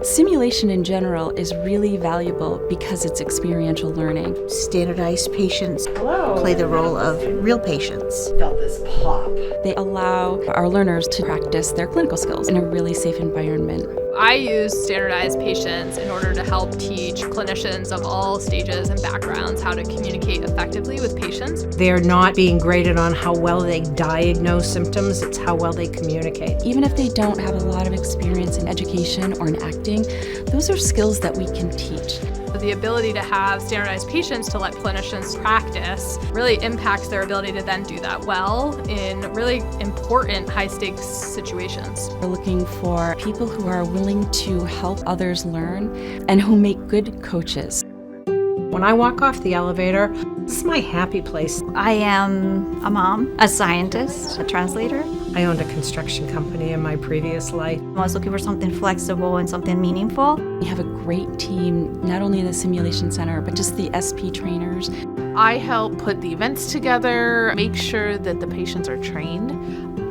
Simulation in general is really valuable because it's experiential learning. Standardized patients play the role of real patients. Felt this pop. They allow our learners to practice their clinical skills in a really safe environment. I use standardized patients in order to help teach clinicians of all stages and backgrounds how to communicate effectively with patients. They're not being graded on how well they diagnose symptoms, it's how well they communicate. Even if they don't have a lot of experience in education or in acting, those are skills that we can teach. The ability to have standardized patients to let clinicians practice really impacts their ability to then do that well in really important high-stakes situations. We're looking for people who are willing to help others learn and who make good coaches. When I walk off the elevator, this is my happy place. I am a mom, a scientist, a translator. I owned a construction company in my previous life. I was looking for something flexible and something meaningful. We have a great team, not only in the simulation center, but just the SP trainers. I help put the events together, make sure that the patients are trained.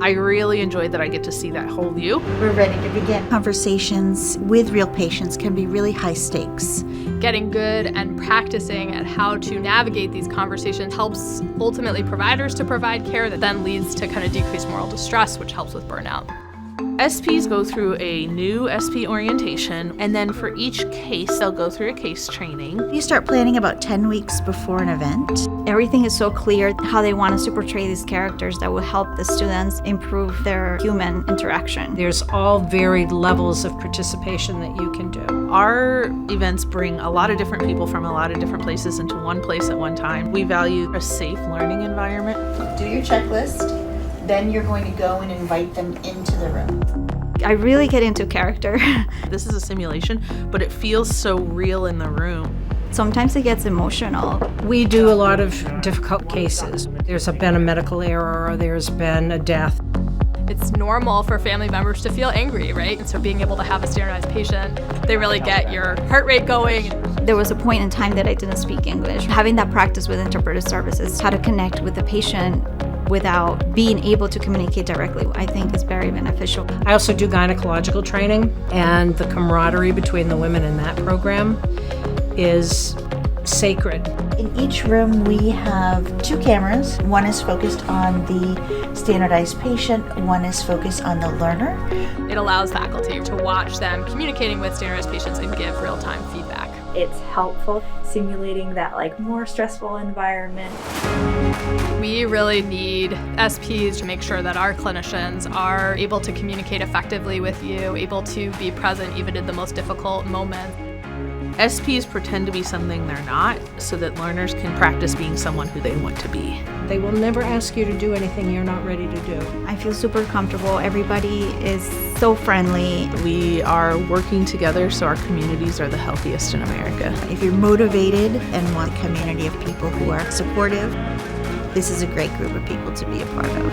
I really enjoy that I get to see that whole view. We're ready to begin. Conversations with real patients can be really high stakes. Getting good and practicing at how to navigate these conversations helps ultimately providers to provide care that then leads to kind of decreased moral distress, which helps with burnout. SPs go through a new SP orientation, and then for each case, they'll go through a case training. You start planning about 10 weeks before an event. Everything is so clear how they want us to portray these characters that will help the students improve their human interaction. There's all varied levels of participation that you can do. Our events bring a lot of different people from a lot of different places into one place at one time. We value a safe learning environment. Do your checklist, then you're going to go and invite them into the room. I really get into character. This is a simulation, but it feels so real in the room. Sometimes it gets emotional. We do a lot of difficult cases. There's been a medical error or there's been a death. It's normal for family members to feel angry, right? And so being able to have a standardized patient, they really get your heart rate going. There was a point in time that I didn't speak English. Having that practice with interpretive services, how to connect with the patient without being able to communicate directly, I think is very beneficial. I also do gynecological training, and the camaraderie between the women in that program is sacred. In each room we have 2 cameras. One is focused on the standardized patient, one is focused on the learner. It allows faculty to watch them communicating with standardized patients and give real-time feedback. It's helpful simulating that more stressful environment. We really need SPs to make sure that our clinicians are able to communicate effectively with you, able to be present even in the most difficult moments. SPs pretend to be something they're not, so that learners can practice being someone who they want to be. They will never ask you to do anything you're not ready to do. I feel super comfortable. Everybody is so friendly. We are working together so our communities are the healthiest in America. If you're motivated and want a community of people who are supportive, this is a great group of people to be a part of.